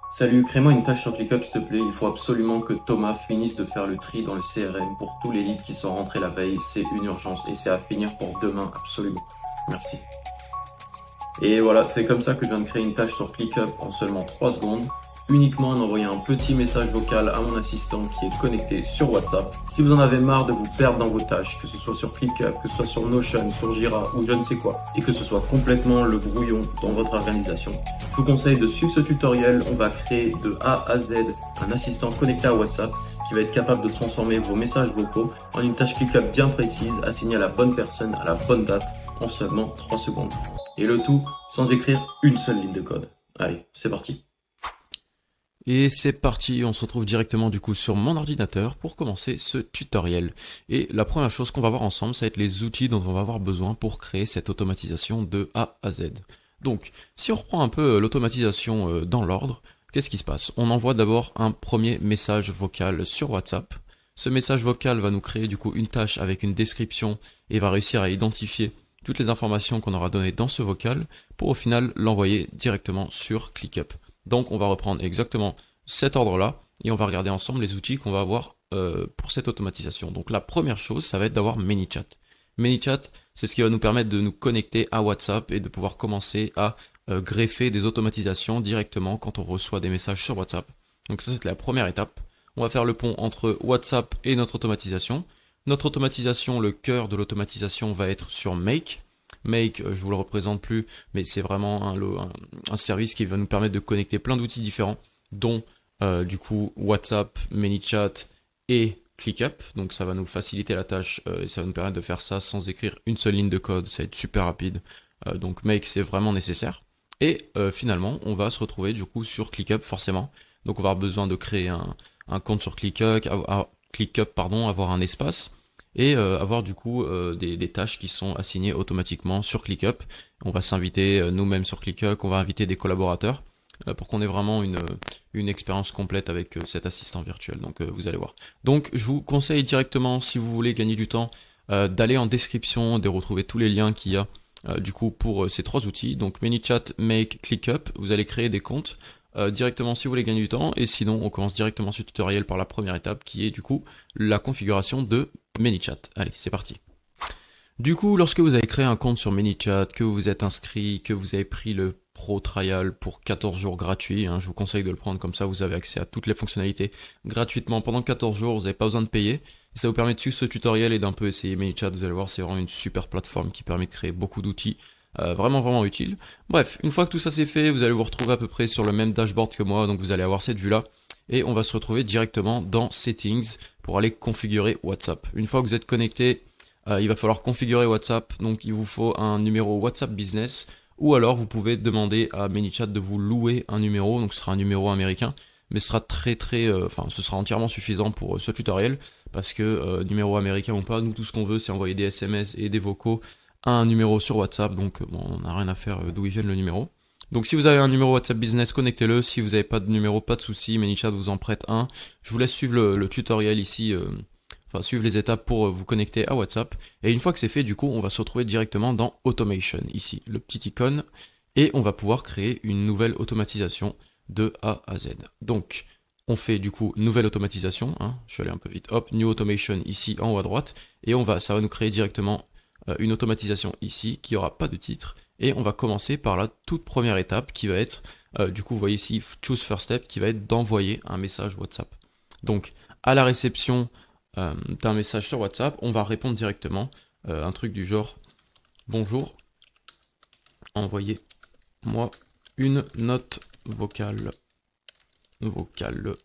Salut, crée-moi une tâche sur ClickUp s'il te plaît. Il faut absolument que Thomas finisse de faire le tri dans le CRM pour tous les leads qui sont rentrés la veille. C'est une urgence et c'est à finir pour demain, absolument. Merci. Et voilà, c'est comme ça que je viens de créer une tâche sur ClickUp en seulement 3 secondes, uniquement en envoyant un petit message vocal à mon assistant qui est connecté sur WhatsApp. Si vous en avez marre de vous perdre dans vos tâches, que ce soit sur ClickUp, que ce soit sur Notion, sur Jira ou je ne sais quoi, et que ce soit complètement le brouillon dans votre organisation, je vous conseille de suivre ce tutoriel. On va créer de A à Z un assistant connecté à WhatsApp qui va être capable de transformer vos messages vocaux en une tâche ClickUp bien précise, assignée à la bonne personne, à la bonne date, en seulement 3 secondes. Et le tout sans écrire une seule ligne de code. Allez, c'est parti. Et c'est parti, on se retrouve directement du coup sur mon ordinateur pour commencer ce tutoriel. Et la première chose qu'on va voir ensemble, ça va être les outils dont on va avoir besoin pour créer cette automatisation de A à Z. Donc, si on reprend un peu l'automatisation dans l'ordre, qu'est-ce qui se passe? On envoie d'abord un premier message vocal sur WhatsApp. Ce message vocal va nous créer du coup une tâche avec une description et va réussir à identifier toutes les informations qu'on aura données dans ce vocal pour au final l'envoyer directement sur ClickUp. Donc on va reprendre exactement cet ordre-là et on va regarder ensemble les outils qu'on va avoir pour cette automatisation. Donc la première chose, ça va être d'avoir ManyChat. ManyChat, c'est ce qui va nous permettre de nous connecter à WhatsApp et de pouvoir commencer à greffer des automatisations directement quand on reçoit des messages sur WhatsApp. Donc ça, c'est la première étape. On va faire le pont entre WhatsApp et notre automatisation. Notre automatisation, le cœur de l'automatisation va être sur Make. Make, je vous le représente plus, mais c'est vraiment un service qui va nous permettre de connecter plein d'outils différents, dont du coup WhatsApp, ManyChat et ClickUp. Donc ça va nous faciliter la tâche et ça va nous permettre de faire ça sans écrire une seule ligne de code, ça va être super rapide. Donc Make, c'est vraiment nécessaire. Et finalement, on va se retrouver du coup sur ClickUp forcément. Donc on va avoir besoin de créer un compte sur ClickUp, avoir un espace et avoir du coup des tâches qui sont assignées automatiquement sur ClickUp. On va s'inviter nous-mêmes sur ClickUp, on va inviter des collaborateurs pour qu'on ait vraiment une expérience complète avec cet assistant virtuel. Donc vous allez voir. Donc je vous conseille directement, si vous voulez gagner du temps, d'aller en description, de retrouver tous les liens qu'il y a du coup pour ces trois outils. Donc ManyChat, Make, ClickUp, vous allez créer des comptes directement si vous voulez gagner du temps, et sinon on commence directement ce tutoriel par la première étape qui est du coup la configuration de ManyChat. Allez, c'est parti. Du coup, lorsque vous avez créé un compte sur ManyChat, que vous vous êtes inscrit, que vous avez pris le Pro Trial pour 14 jours gratuits, je vous conseille de le prendre comme ça, vous avez accès à toutes les fonctionnalités gratuitement pendant 14 jours, vous n'avez pas besoin de payer. Et ça vous permet de suivre ce tutoriel et d'un peu essayer ManyChat, vous allez voir, c'est vraiment une super plateforme qui permet de créer beaucoup d'outils. Vraiment utile. Bref, une fois que tout ça c'est fait, vous allez vous retrouver à peu près sur le même dashboard que moi, donc vous allez avoir cette vue là, et on va se retrouver directement dans Settings pour aller configurer WhatsApp. Une fois que vous êtes connecté, il va falloir configurer WhatsApp, donc il vous faut un numéro WhatsApp Business, ou alors vous pouvez demander à ManyChat de vous louer un numéro, donc ce sera un numéro américain, mais ce sera ce sera entièrement suffisant pour ce tutoriel, parce que numéro américain ou pas, nous tout ce qu'on veut c'est envoyer des SMS et des vocaux un numéro sur WhatsApp, donc bon, on n'a rien à faire d'où il vient le numéro. Donc si vous avez un numéro WhatsApp Business, connectez-le. Si vous n'avez pas de numéro, pas de souci, ManyChat vous en prête un. Je vous laisse suivre le tutoriel ici, suivre les étapes pour vous connecter à WhatsApp. Et une fois que c'est fait, du coup, on va se retrouver directement dans Automation, ici, le petit icône, et on va pouvoir créer une nouvelle automatisation de A à Z. Donc, on fait du coup nouvelle automatisation, je suis allé un peu vite, hop, New Automation ici en haut à droite, et ça va nous créer directement une automatisation ici qui aura pas de titre, et on va commencer par la toute première étape qui va être, du coup vous voyez ici Choose First Step, qui va être d'envoyer un message WhatsApp. Donc à la réception d'un message sur WhatsApp, on va répondre directement un truc du genre bonjour, envoyez-moi une note vocale,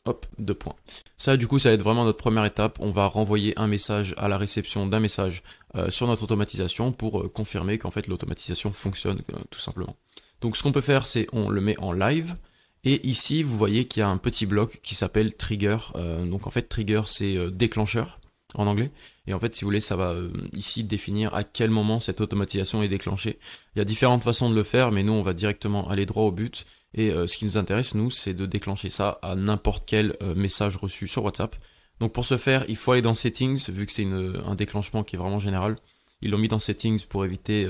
hop, 2 points. Ça du coup ça va être vraiment notre première étape, on va renvoyer un message à la réception d'un message sur notre automatisation pour confirmer qu'en fait l'automatisation fonctionne tout simplement. Donc ce qu'on peut faire c'est on le met en live, et ici vous voyez qu'il y a un petit bloc qui s'appelle trigger, donc en fait trigger c'est déclencheur en anglais, et en fait si vous voulez ça va ici définir à quel moment cette automatisation est déclenchée. Il y a différentes façons de le faire, mais nous on va directement aller droit au but. Et ce qui nous intéresse, nous, c'est de déclencher ça à n'importe quel message reçu sur WhatsApp. Donc pour ce faire, il faut aller dans Settings, vu que c'est un déclenchement qui est vraiment général. Ils l'ont mis dans Settings pour éviter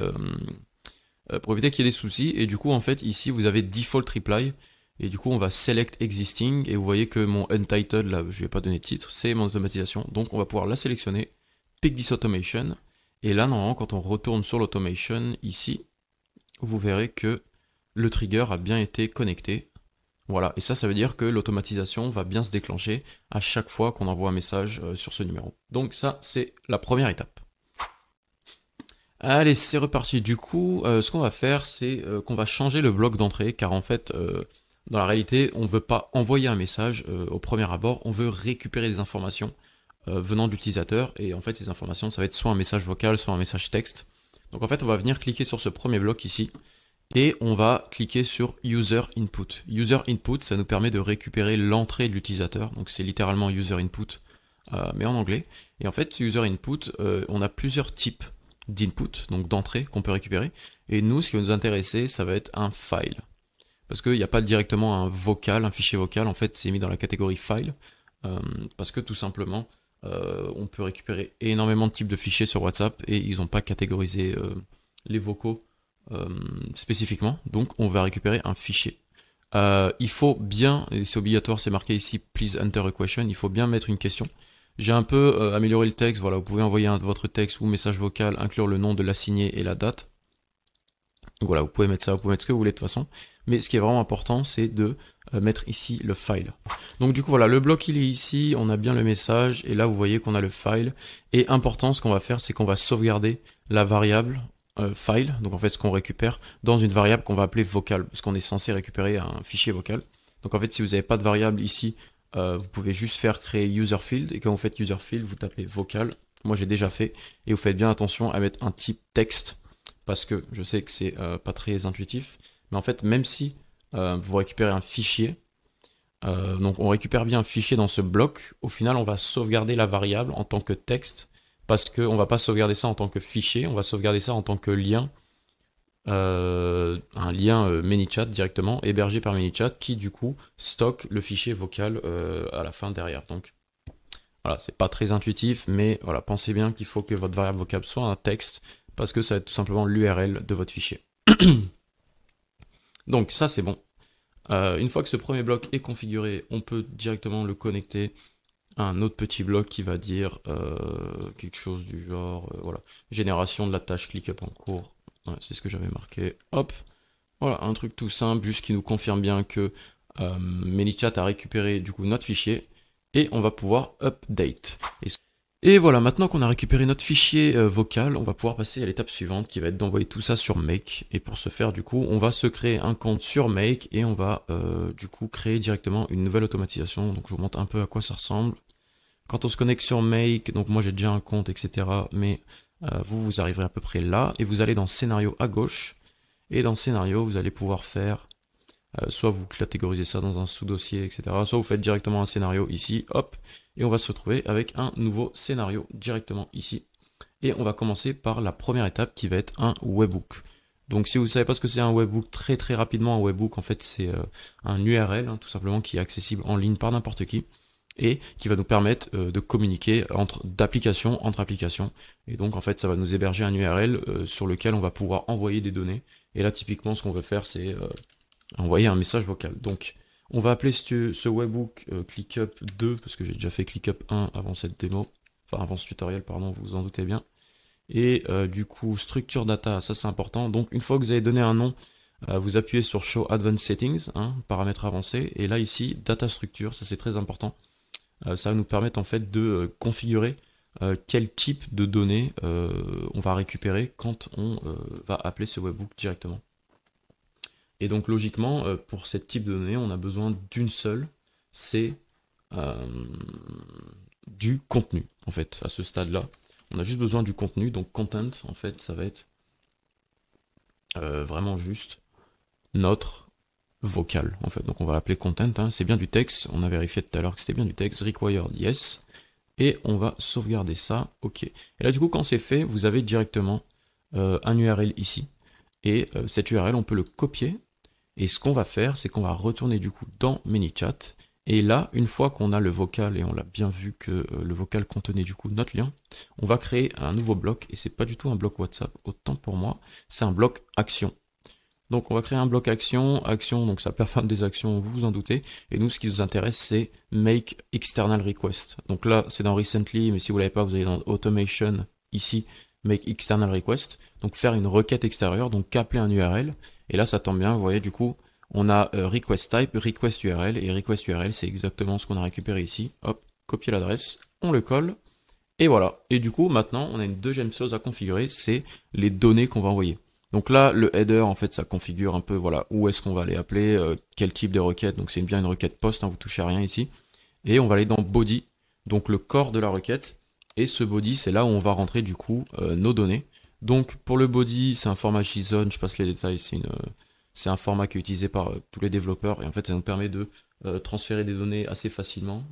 qu'il y ait des soucis. Et du coup, en fait, ici, vous avez Default Reply. Et du coup, on va select existing, et vous voyez que mon untitled, là, je ne vais pas donner de titre, c'est mon automatisation. Donc, on va pouvoir la sélectionner, pick this automation, et là, normalement, quand on retourne sur l'automation, ici, vous verrez que le trigger a bien été connecté. Voilà, et ça veut dire que l'automatisation va bien se déclencher à chaque fois qu'on envoie un message sur ce numéro. Donc ça, c'est la première étape. Allez, c'est reparti. Du coup, ce qu'on va faire, c'est qu'on va changer le bloc d'entrée, car en fait, dans la réalité, on ne veut pas envoyer un message au premier abord, on veut récupérer des informations venant de l'utilisateur, et en fait, ces informations, ça va être soit un message vocal, soit un message texte. Donc en fait, on va venir cliquer sur ce premier bloc ici, et on va cliquer sur User Input. User Input, ça nous permet de récupérer l'entrée de l'utilisateur, donc c'est littéralement User Input, mais en anglais. Et en fait, User Input, on a plusieurs types d'input, donc d'entrée qu'on peut récupérer. Et nous, ce qui va nous intéresser, ça va être un file. Parce qu'il n'y a pas directement un vocal, un fichier vocal, en fait, c'est mis dans la catégorie file. Parce que tout simplement, on peut récupérer énormément de types de fichiers sur WhatsApp et ils n'ont pas catégorisé les vocaux spécifiquement. Donc, on va récupérer un fichier. Il faut bien, et c'est obligatoire, c'est marqué ici, please enter a question, il faut bien mettre une question. J'ai un peu amélioré le texte, voilà, vous pouvez envoyer votre texte ou message vocal, inclure le nom de l'assigné et la date. Donc voilà, vous pouvez mettre ça, vous pouvez mettre ce que vous voulez de toute façon. Mais ce qui est vraiment important, c'est de mettre ici le file. Donc du coup, voilà, le bloc il est ici, on a bien le message, et là vous voyez qu'on a le file. Et important, ce qu'on va faire, c'est qu'on va sauvegarder la variable file, donc en fait ce qu'on récupère, dans une variable qu'on va appeler vocal, parce qu'on est censé récupérer un fichier vocal. Donc en fait, si vous n'avez pas de variable ici, vous pouvez juste faire créer user field, et quand vous faites user field, vous tapez vocal. Moi j'ai déjà fait, et vous faites bien attention à mettre un type texte, parce que je sais que c'est pas très intuitif, mais en fait même si vous récupérez un fichier, donc on récupère bien un fichier dans ce bloc, au final on va sauvegarder la variable en tant que texte, parce qu'on va pas sauvegarder ça en tant que fichier, on va sauvegarder ça en tant que lien, un lien ManyChat directement, hébergé par ManyChat, qui du coup stocke le fichier vocal à la fin derrière. Donc voilà, c'est pas très intuitif, mais voilà, pensez bien qu'il faut que votre variable vocable soit un texte, parce que ça va être tout simplement l'URL de votre fichier. Donc ça c'est bon. Une fois que ce premier bloc est configuré, on peut directement le connecter à un autre petit bloc qui va dire quelque chose du genre, voilà, génération de la tâche ClickUp en cours. Ouais, c'est ce que j'avais marqué. Hop, voilà, un truc tout simple, juste qui nous confirme bien que ManyChat a récupéré du coup notre fichier et on va pouvoir update. Et voilà, maintenant qu'on a récupéré notre fichier vocal, on va pouvoir passer à l'étape suivante qui va être d'envoyer tout ça sur Make. Et pour ce faire, du coup, on va se créer un compte sur Make et on va du coup créer directement une nouvelle automatisation. Donc je vous montre un peu à quoi ça ressemble. Quand on se connecte sur Make, donc moi j'ai déjà un compte, etc. Mais vous arriverez à peu près là et vous allez dans Scénario à gauche. Et dans Scénario, vous allez pouvoir faire, soit vous catégorisez ça dans un sous-dossier, etc. Soit vous faites directement un scénario ici, hop. Et on va se retrouver avec un nouveau scénario directement ici. Et on va commencer par la première étape qui va être un webhook. Donc si vous ne savez pas ce que c'est un webhook, très rapidement, un webhook en fait c'est un URL tout simplement qui est accessible en ligne par n'importe qui et qui va nous permettre de communiquer entre applications. Et donc en fait ça va nous héberger un URL sur lequel on va pouvoir envoyer des données. Et là typiquement ce qu'on veut faire c'est envoyer un message vocal. Donc on va appeler ce webhook ClickUp 2, parce que j'ai déjà fait ClickUp 1 avant cette démo, enfin avant ce tutoriel, pardon, vous vous en doutez bien. Et du coup, structure data, ça c'est important. Donc une fois que vous avez donné un nom, vous appuyez sur Show Advanced Settings, paramètres avancés, et là ici, data structure, ça c'est très important. Ça va nous permettre en fait de configurer quel type de données on va récupérer quand on va appeler ce webhook directement. Et donc logiquement, pour ce type de données, on a besoin d'une seule, c'est du contenu, en fait, à ce stade-là. On a juste besoin du contenu, donc content, en fait, ça va être vraiment juste notre vocal, en fait. Donc on va l'appeler content, c'est bien du texte, on a vérifié tout à l'heure que c'était bien du texte, required yes, et on va sauvegarder ça, ok. Et là du coup, quand c'est fait, vous avez directement un URL ici, et cet URL, on peut le copier. Et ce qu'on va faire, c'est qu'on va retourner du coup dans ManyChat. Et là, une fois qu'on a le vocal, et on l'a bien vu que le vocal contenait du coup notre lien, on va créer un nouveau bloc. Et c'est pas du tout un bloc WhatsApp, autant pour moi, c'est un bloc action. Donc on va créer un bloc action, donc ça performe des actions, vous vous en doutez, et nous ce qui nous intéresse c'est make external request. Donc là c'est dans recently, mais si vous l'avez pas, vous allez dans automation, ici, make external request, donc faire une requête extérieure, donc appeler un URL, et là ça tombe bien, vous voyez du coup, on a request type, request URL, et request URL c'est exactement ce qu'on a récupéré ici, hop, copier l'adresse, on le colle, et voilà. Et du coup, maintenant, on a une deuxième chose à configurer, c'est les données qu'on va envoyer. Donc là, le header, en fait, ça configure un peu, voilà, où est-ce qu'on va aller appeler, quel type de requête. Donc c'est bien une requête post, hein, vous touchez à rien ici. Et on va aller dans body, donc le corps de la requête. Et ce body, c'est là où on va rentrer du coup nos données. Donc pour le body, c'est un format JSON, je passe les détails, c'est un format qui est utilisé par tous les développeurs. Et en fait, ça nous permet de transférer des données assez facilement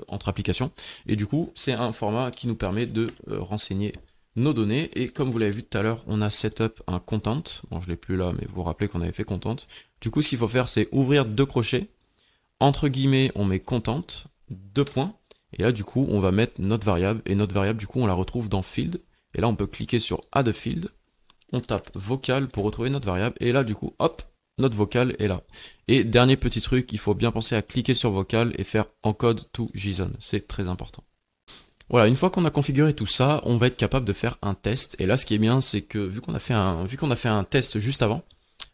entre applications. Et du coup, c'est un format qui nous permet de renseigner nos données. Et comme vous l'avez vu tout à l'heure, on a setup un content. Bon, je l'ai plus là, mais vous vous rappelez qu'on avait fait content. Du coup, ce qu'il faut faire, c'est ouvrir deux crochets. Entre guillemets, on met content, deux points. Et là, du coup, on va mettre notre variable. Et notre variable, du coup, on la retrouve dans field. Et là, on peut cliquer sur add a field. On tape vocal pour retrouver notre variable. Et là, du coup, hop, notre vocal est là. Et dernier petit truc, il faut bien penser à cliquer sur vocal et faire encode to JSON. C'est très important. Voilà, une fois qu'on a configuré tout ça, on va être capable de faire un test. Et là, ce qui est bien, c'est que vu qu'on a fait un test juste avant,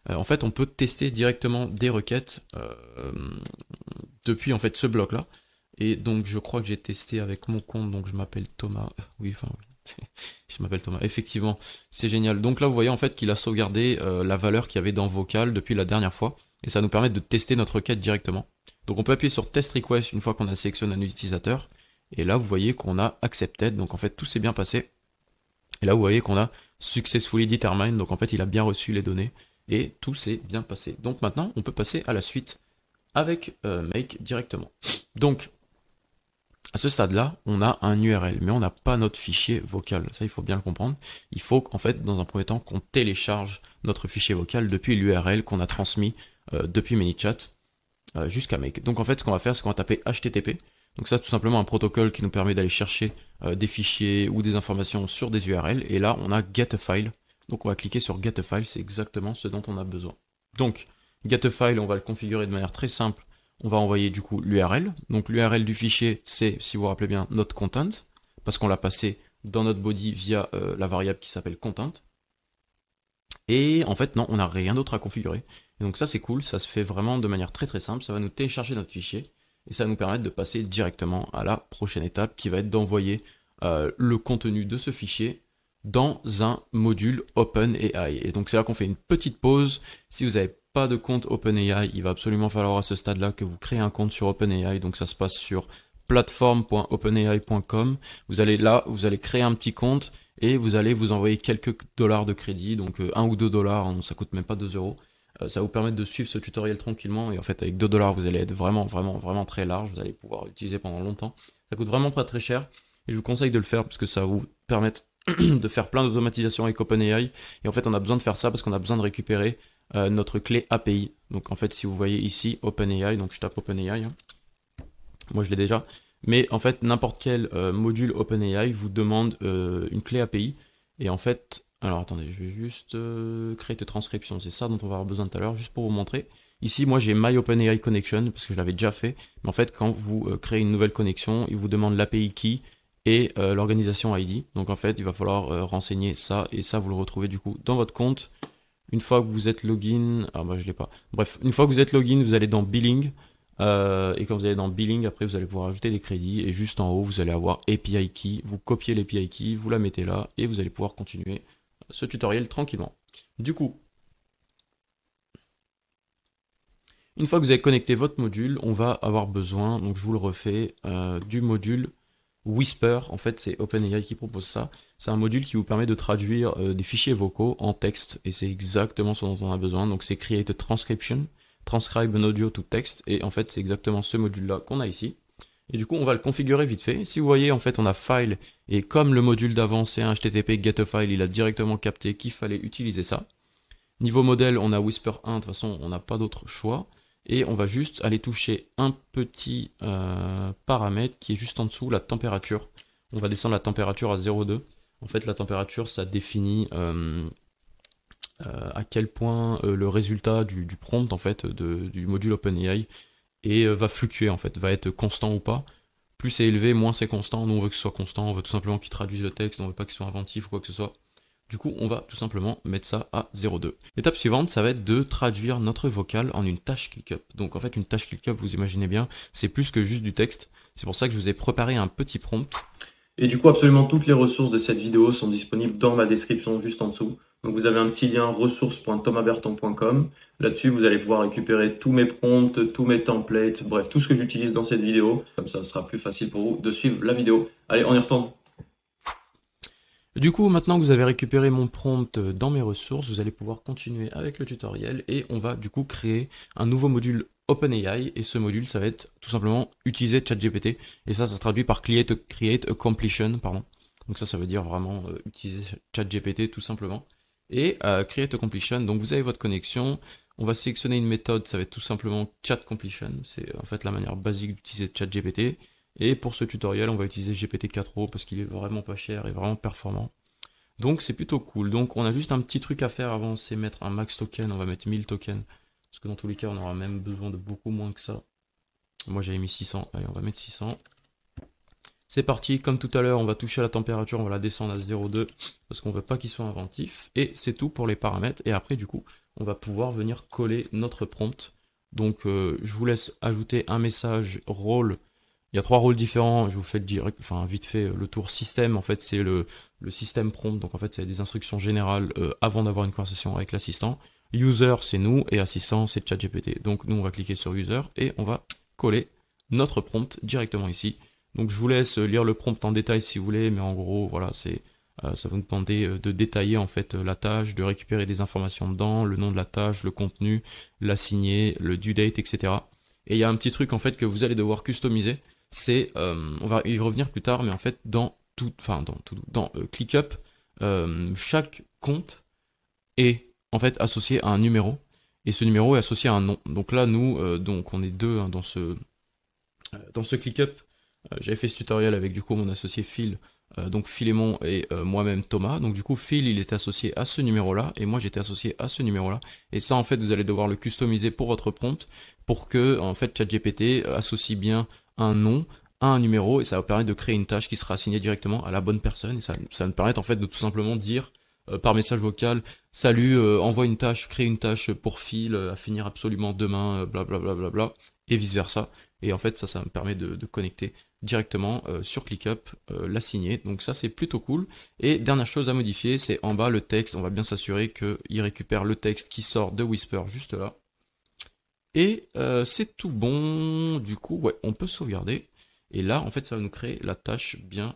en fait, on peut tester directement des requêtes depuis en fait ce bloc-là. Et donc, je crois que j'ai testé avec mon compte, donc je m'appelle Thomas. Oui. Je m'appelle Thomas. Effectivement, c'est génial. Donc là, vous voyez en fait qu'il a sauvegardé la valeur qu'il y avait dans vocal depuis la dernière fois. Et ça nous permet de tester notre requête directement. Donc on peut appuyer sur test request une fois qu'on a sélectionné un utilisateur. Et là, vous voyez qu'on a accepted. Donc en fait, tout s'est bien passé. Et là, vous voyez qu'on a successfully determined. Donc en fait, il a bien reçu les données. Et tout s'est bien passé. Donc maintenant, on peut passer à la suite avec make directement. Donc, à ce stade-là, on a un URL, mais on n'a pas notre fichier vocal. Ça, il faut bien le comprendre. Il faut en fait, dans un premier temps, qu'on télécharge notre fichier vocal depuis l'URL qu'on a transmis depuis ManyChat jusqu'à make. Donc en fait, ce qu'on va faire, c'est qu'on va taper HTTP. Donc ça, c'est tout simplement un protocole qui nous permet d'aller chercher des fichiers ou des informations sur des URL. Et là, on a get a file. Donc on va cliquer sur get a file, c'est exactement ce dont on a besoin. Donc, get a file, on va le configurer de manière très simple. On va envoyer du coup l'URL. Donc l'URL du fichier, c'est, si vous vous rappelez bien, notre content, parce qu'on l'a passé dans notre body via la variable qui s'appelle content. Et en fait, non, on n'a rien d'autre à configurer. Et donc ça, c'est cool, ça se fait vraiment de manière très très simple. Ça va nous télécharger notre fichier et ça va nous permettre de passer directement à la prochaine étape qui va être d'envoyer le contenu de ce fichier dans un module OpenAI. Et donc c'est là qu'on fait une petite pause. Si vous n'avez pas de compte OpenAI, il va absolument falloir à ce stade-là que vous créez un compte sur OpenAI. Donc ça se passe sur platform.openai.com. Vous allez là, vous allez créer un petit compte et vous allez vous envoyer quelques dollars de crédit, donc 1 ou 2 dollars, hein, ça coûte même pas 2 euros. Ça va vous permettre de suivre ce tutoriel tranquillement et en fait avec 2 dollars vous allez être vraiment très large, vous allez pouvoir l'utiliser pendant longtemps. Ça coûte vraiment pas très cher et je vous conseille de le faire parce que ça va vous permettre de faire plein d'automatisation avec OpenAI. Et en fait, on a besoin de faire ça parce qu'on a besoin de récupérer notre clé API. Donc en fait, si vous voyez ici OpenAI, donc je tape OpenAI, hein. Moi je l'ai déjà. Mais en fait, n'importe quel module OpenAI vous demande une clé API. Et en fait, alors attendez, je vais juste créer des transcriptions. C'est ça dont on va avoir besoin tout à l'heure, juste pour vous montrer. Ici, moi j'ai My OpenAI Connection parce que je l'avais déjà fait. Mais en fait, quand vous créez une nouvelle connexion, il vous demande l'API key et l'organisation ID. Donc en fait, il va falloir renseigner ça, et ça, vous le retrouvez du coup dans votre compte. Une fois que vous êtes login, ah bah je l'ai pas. Bref, une fois que vous êtes login, vous allez dans Billing, et quand vous allez dans Billing, après vous allez pouvoir ajouter des crédits, et juste en haut, vous allez avoir API Key, vous copiez l'API Key, vous la mettez là, et vous allez pouvoir continuer ce tutoriel tranquillement. Du coup, une fois que vous avez connecté votre module, on va avoir besoin, donc je vous le refais, du module Whisper. En fait, c'est OpenAI qui propose ça. C'est un module qui vous permet de traduire des fichiers vocaux en texte, et c'est exactement ce dont on a besoin. Donc c'est Create a Transcription, Transcribe an audio to text, et en fait c'est exactement ce module-là qu'on a ici. Et du coup, on va le configurer vite fait. Si vous voyez, en fait, on a File, et comme le module d'avant, c'est un HTTP get a file, il a directement capté qu'il fallait utiliser ça. Niveau modèle, on a Whisper 1, de toute façon, on n'a pas d'autre choix. Et on va juste aller toucher un petit paramètre qui est juste en dessous, la température. On va descendre la température à 0,2. En fait, la température, ça définit à quel point le résultat du prompt en fait du module OpenAI va fluctuer en fait, va être constant ou pas. Plus c'est élevé, moins c'est constant. Nous on veut que ce soit constant, on veut tout simplement qu'il traduise le texte, on veut pas qu'il soit inventif ou quoi que ce soit. Du coup, on va tout simplement mettre ça à 0,2. L'étape suivante, ça va être de traduire notre vocal en une tâche ClickUp. Donc en fait, une tâche ClickUp, vous imaginez bien, c'est plus que juste du texte. C'est pour ça que je vous ai préparé un petit prompt. Et du coup, absolument toutes les ressources de cette vidéo sont disponibles dans ma description juste en dessous. Donc vous avez un petit lien ressources.thomasberton.com. Là-dessus, vous allez pouvoir récupérer tous mes prompts, tous mes templates, bref, tout ce que j'utilise dans cette vidéo. Comme ça, ce sera plus facile pour vous de suivre la vidéo. Allez, on y retourne. Du coup, maintenant que vous avez récupéré mon prompt dans mes ressources, vous allez pouvoir continuer avec le tutoriel et on va du coup créer un nouveau module OpenAI et ce module, ça va être tout simplement utiliser ChatGPT et ça se traduit par create a completion, pardon. Donc ça veut dire vraiment utiliser ChatGPT tout simplement. Et create a completion, donc vous avez votre connexion, on va sélectionner une méthode, ça va être tout simplement chat completion, c'est en fait la manière basique d'utiliser ChatGPT. Et pour ce tutoriel, on va utiliser GPT-4o parce qu'il est vraiment pas cher et vraiment performant. Donc c'est plutôt cool. Donc on a juste un petit truc à faire avant, c'est mettre un max token, on va mettre 1000 tokens. Parce que dans tous les cas, on aura même besoin de beaucoup moins que ça. Moi j'avais mis 600, allez on va mettre 600. C'est parti, comme tout à l'heure, on va toucher à la température, on va la descendre à 0,2 parce qu'on veut pas qu'il soit inventif. Et c'est tout pour les paramètres. Et après du coup, on va pouvoir venir coller notre prompt. Donc je vous laisse ajouter un message rôle. Il y a 3 rôles différents, je vous fais vite fait le tour système, en fait c'est le système prompt, donc en fait c'est des instructions générales avant d'avoir une conversation avec l'assistant. User c'est nous et assistant c'est ChatGPT. Donc nous on va cliquer sur user et on va coller notre prompt directement ici. Donc je vous laisse lire le prompt en détail si vous voulez, mais en gros voilà ça va nous demander de détailler en fait la tâche, de récupérer des informations dedans, le nom de la tâche, le contenu, l'assigner, le due date, etc. Et il y a un petit truc en fait que vous allez devoir customiser. C'est, on va y revenir plus tard, mais en fait dans ClickUp, chaque compte est en fait associé à un numéro et ce numéro est associé à un nom. Donc là nous, donc on est deux hein, dans ce ClickUp. J'avais fait ce tutoriel avec du coup mon associé Phil, donc Philémon et moi-même Thomas. Donc du coup Phil il était associé à ce numéro là et moi j'étais associé à ce numéro là. Et ça en fait vous allez devoir le customiser pour votre prompt pour que en fait ChatGPT associe bien un nom à un numéro et ça va permettre de créer une tâche qui sera assignée directement à la bonne personne et ça va me permettre en fait de tout simplement dire par message vocal salut envoie une tâche, crée une tâche pour Phil à finir absolument demain blablabla et vice versa et en fait ça me permet de connecter directement sur ClickUp l'assigner donc ça c'est plutôt cool. Et dernière chose à modifier c'est en bas le texte, on va bien s'assurer qu'il récupère le texte qui sort de Whisper juste là. Et c'est tout bon, du coup, ouais, on peut sauvegarder. Et là, en fait, ça va nous créer la tâche bien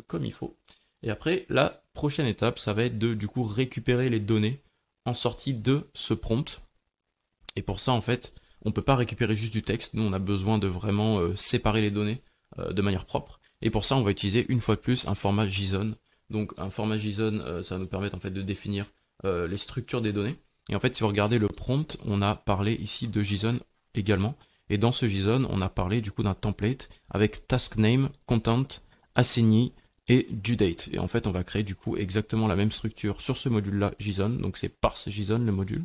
comme il faut. Et après, la prochaine étape, ça va être de, du coup, récupérer les données en sortie de ce prompt. Et pour ça, en fait, on ne peut pas récupérer juste du texte. Nous, on a besoin de vraiment séparer les données de manière propre. Et pour ça, on va utiliser une fois de plus un format JSON. Donc, un format JSON, ça va nous permettre en fait de définir les structures des données. Et en fait, si vous regardez le prompt, on a parlé ici de JSON également. Et dans ce JSON, on a parlé du coup d'un template avec task name, content, assignee et due date. Et en fait, on va créer du coup exactement la même structure sur ce module-là JSON. Donc c'est parse JSON le module.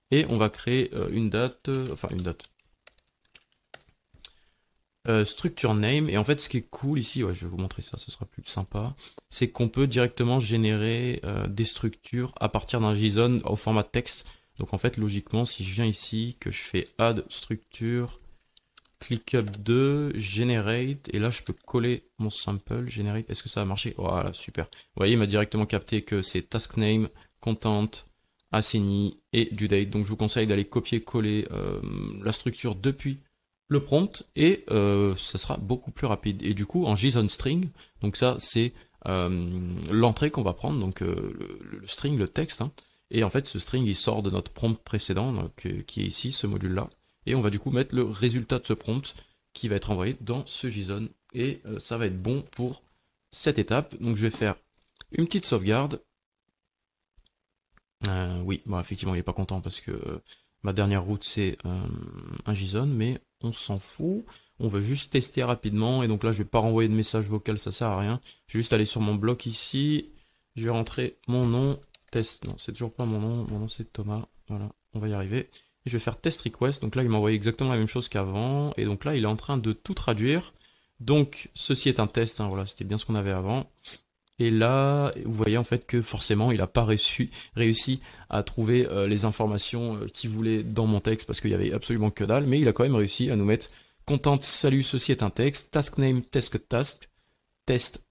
Et on va créer une date. Structure name. Et en fait, ce qui est cool ici, ouais, je vais vous montrer ça, ce sera plus sympa, c'est qu'on peut directement générer des structures à partir d'un JSON au format texte. Donc en fait, logiquement, si je viens ici, que je fais add structure, ClickUp2, generate, et là je peux coller mon sample, generate, est-ce que ça va marcher? Voilà, super. Vous voyez, il m'a directement capté que c'est task name, content, assignee et due date. Donc je vous conseille d'aller copier-coller la structure depuis le prompt et ça sera beaucoup plus rapide. Et du coup, en JSON string, donc ça c'est l'entrée qu'on va prendre, donc le string, le texte, hein. Et en fait, ce string, il sort de notre prompt précédent, donc, qui est ici, ce module-là. Et on va du coup mettre le résultat de ce prompt qui va être envoyé dans ce JSON. Et ça va être bon pour cette étape. Donc je vais faire une petite sauvegarde. Oui, bon, effectivement, il n'est pas content parce que ma dernière route, c'est un JSON, mais on s'en fout. On veut juste tester rapidement. Et donc là, je vais pas renvoyer de message vocal, ça sert à rien. Je vais juste aller sur mon bloc ici. Je vais rentrer mon nom. test, non, c'est toujours pas mon nom c'est Thomas, voilà, on va y arriver. Et je vais faire test request, donc là il m'a envoyé exactement la même chose qu'avant, et donc là il est en train de tout traduire. Donc ceci est un test, hein, voilà, c'était bien ce qu'on avait avant. Et là, vous voyez en fait que forcément il n'a pas réussi à trouver les informations qu'il voulait dans mon texte, parce qu'il y avait absolument que dalle, mais il a quand même réussi à nous mettre content, salut, ceci est un texte, task name, test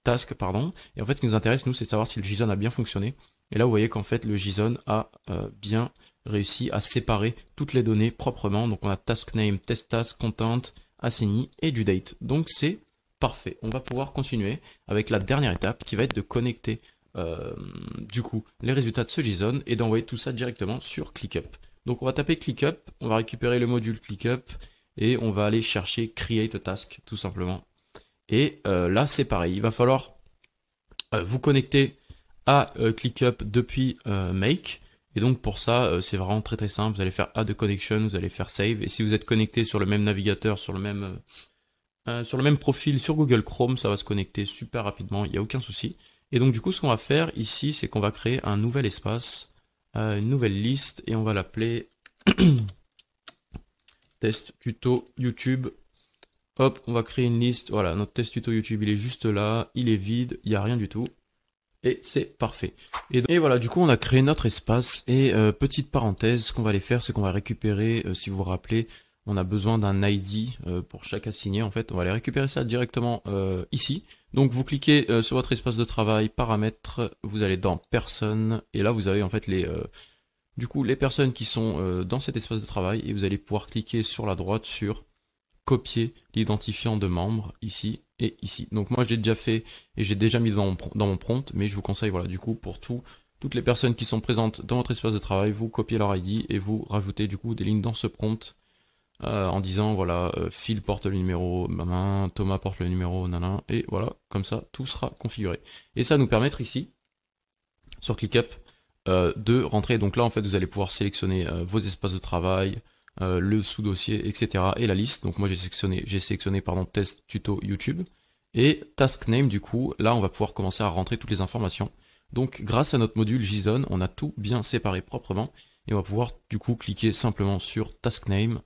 task, pardon. Et en fait, ce qui nous intéresse, nous, c'est de savoir si le JSON a bien fonctionné. Et là, vous voyez qu'en fait, le JSON a bien réussi à séparer toutes les données proprement. Donc, on a task name, test task, content, assigné et du date. Donc, c'est parfait. On va pouvoir continuer avec la dernière étape qui va être de connecter du coup les résultats de ce JSON et d'envoyer tout ça directement sur ClickUp. Donc, on va taper ClickUp, on va récupérer le module ClickUp et on va aller chercher create a task tout simplement. Et là, c'est pareil. Il va falloir vous connecter à ClickUp depuis Make. Et donc, pour ça, c'est vraiment très très simple. Vous allez faire Add a Connection, vous allez faire Save. Et si vous êtes connecté sur le même navigateur, sur le même profil sur Google Chrome, ça va se connecter super rapidement. Il n'y a aucun souci. Et donc, du coup, ce qu'on va faire ici, c'est qu'on va créer un nouvel espace, une nouvelle liste. Et on va l'appeler test tuto YouTube. Hop, on va créer une liste. Voilà, notre test tuto YouTube, il est juste là. Il est vide, il n'y a rien du tout. Et c'est parfait. Et voilà, du coup, on a créé notre espace. Et petite parenthèse, ce qu'on va aller faire, c'est qu'on va récupérer, si vous vous rappelez, on a besoin d'un ID pour chaque assigné. En fait, on va aller récupérer ça directement ici. Donc, vous cliquez sur votre espace de travail, paramètres, vous allez dans personnes. Et là, vous avez en fait du coup, les personnes qui sont dans cet espace de travail. Et vous allez pouvoir cliquer sur la droite sur copier l'identifiant de membre ici et ici. Donc moi je l'ai déjà fait et j'ai déjà mis dans mon prompt, mais je vous conseille, voilà, du coup pour toutes les personnes qui sont présentes dans votre espace de travail, vous copiez leur ID et vous rajoutez du coup des lignes dans ce prompt en disant voilà, Phil porte le numéro, maman, Thomas porte le numéro, nanan, et voilà, comme ça tout sera configuré. Et ça va nous permettre ici, sur ClickUp, de rentrer. Donc là en fait vous allez pouvoir sélectionner vos espaces de travail, le sous-dossier, etc. et la liste. Donc moi j'ai sélectionné test tuto YouTube. Et task name, du coup, là on va pouvoir commencer à rentrer toutes les informations. Donc grâce à notre module JSON, on a tout bien séparé proprement. Et on va pouvoir du coup cliquer simplement sur task name.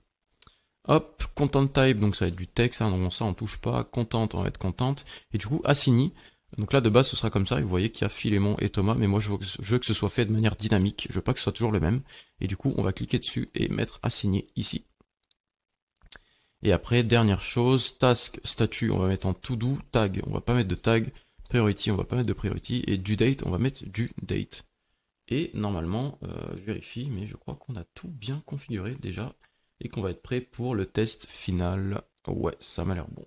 Hop, content type, donc ça va être du texte, hein, donc ça on touche pas. Content, on va être content. Et du coup, assigné. Donc là de base ce sera comme ça, et vous voyez qu'il y a Philémon et Thomas, mais moi je veux que ce soit fait de manière dynamique, je veux pas que ce soit toujours le même, et du coup on va cliquer dessus et mettre assigné ici. Et après, dernière chose, task, statut, on va mettre en to do, tag, on va pas mettre de tag, priority, on va pas mettre de priority, et du date, on va mettre du date. Et normalement, je vérifie, mais je crois qu'on a tout bien configuré déjà, et qu'on va être prêt pour le test final. Ouais, ça m'a l'air bon.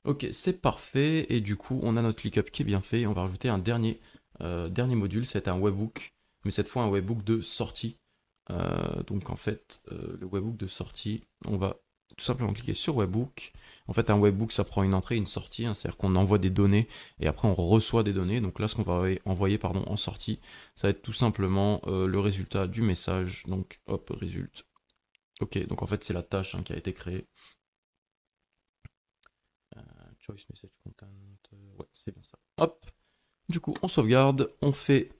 Ok, c'est parfait, et du coup on a notre ClickUp qui est bien fait, on va rajouter un dernier module, c'est un webhook, mais cette fois un webhook de sortie. Donc en fait, le webhook de sortie, on va tout simplement cliquer sur webhook. En fait un webhook ça prend une entrée et une sortie, hein, c'est-à-dire qu'on envoie des données, et après on reçoit des données, donc là ce qu'on va envoyer en sortie, ça va être tout simplement le résultat du message, donc hop, résulte. Ok, donc en fait c'est la tâche, hein, qui a été créée. Choice message content, ouais, c'est bien ça. Hop, du coup, on sauvegarde, on fait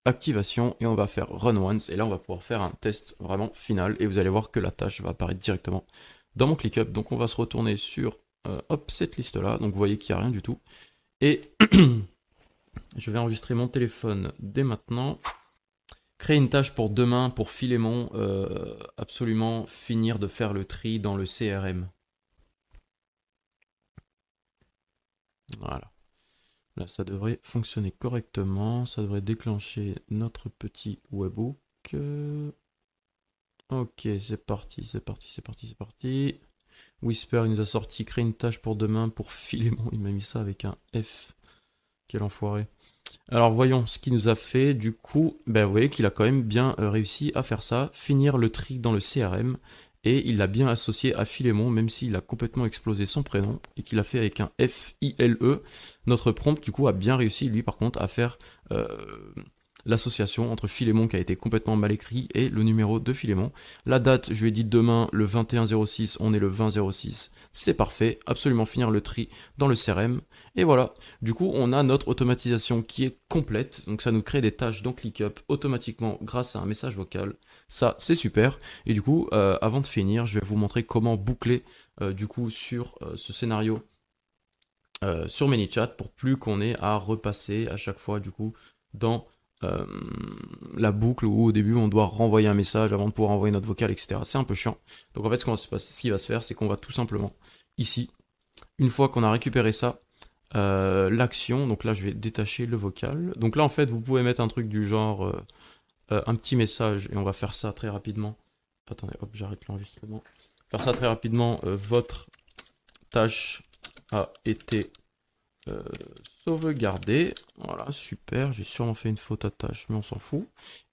activation et on va faire run once. Et là, on va pouvoir faire un test vraiment final. Et vous allez voir que la tâche va apparaître directement dans mon ClickUp. Donc, on va se retourner sur hop, cette liste-là. Donc, vous voyez qu'il n'y a rien du tout. Et je vais enregistrer mon téléphone dès maintenant. Créer une tâche pour demain pour Philémon. Absolument finir de faire le tri dans le CRM. Voilà. Là, ça devrait fonctionner correctement. Ça devrait déclencher notre petit webhook. Ok, c'est parti, c'est parti, c'est parti, c'est parti. Whisper, il nous a sorti créer une tâche pour demain pour Philémon. Il m'a mis ça avec un F. Quel enfoiré. Alors voyons ce qu'il nous a fait. Du coup, ben, vous voyez qu'il a quand même bien réussi à faire ça. Finir le tri dans le CRM. Et il l'a bien associé à Philémon, même s'il a complètement explosé son prénom et qu'il a fait avec un F-I-L-E. Notre prompt, du coup, a bien réussi, lui, par contre, à faire l'association entre Philémon qui a été complètement mal écrit et le numéro de Philémon. La date, je lui ai dit demain, le 21-06, on est le 20-06, c'est parfait, absolument finir le tri dans le CRM. Et voilà, du coup, on a notre automatisation qui est complète, donc ça nous crée des tâches dans ClickUp automatiquement grâce à un message vocal. Ça, c'est super. Et du coup, avant de finir, je vais vous montrer comment boucler du coup sur ce scénario sur ManyChat pour plus qu'on ait à repasser à chaque fois du coup dans la boucle où au début on doit renvoyer un message avant de pouvoir envoyer notre vocal, etc. C'est un peu chiant. Donc en fait, ce qui va se faire, c'est qu'on va tout simplement ici, une fois qu'on a récupéré ça, l'action, donc là je vais détacher le vocal. Donc là en fait, vous pouvez mettre un truc du genre un petit message et on va faire ça très rapidement. Attendez, hop, j'arrête l'enregistrement. Faire ça très rapidement. Votre tâche a été sauvegardée. Voilà, super. J'ai sûrement fait une faute à tâche, mais on s'en fout.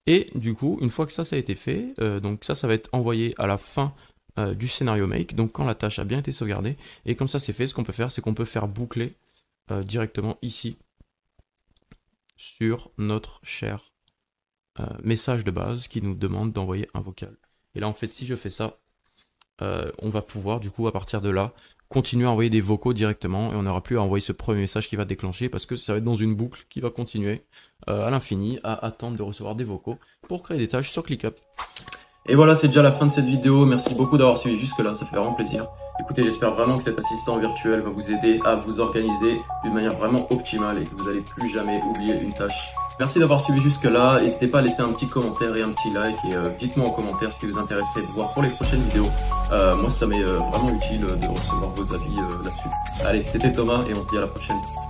Et du coup, une fois que ça a été fait, donc ça va être envoyé à la fin du scénario make. Donc quand la tâche a bien été sauvegardée. Et comme ça c'est fait, ce qu'on peut faire, c'est qu'on peut faire boucler directement ici sur notre cher message de base qui nous demande d'envoyer un vocal. Et là en fait, si je fais ça, on va pouvoir du coup à partir de là continuer à envoyer des vocaux directement et on n'aura plus à envoyer ce premier message qui va déclencher parce que ça va être dans une boucle qui va continuer à l'infini à attendre de recevoir des vocaux pour créer des tâches sur ClickUp. Et voilà, c'est déjà la fin de cette vidéo. Merci beaucoup d'avoir suivi jusque là, ça fait vraiment plaisir. Écoutez, j'espère vraiment que cet assistant virtuel va vous aider à vous organiser d'une manière vraiment optimale et que vous n'allez plus jamais oublier une tâche. Merci d'avoir suivi jusque là. N'hésitez pas à laisser un petit commentaire et un petit like et dites-moi en commentaire ce qui vous intéresserait de voir pour les prochaines vidéos. Moi, ça m'est vraiment utile de recevoir vos avis là-dessus. Allez, c'était Thomas et on se dit à la prochaine.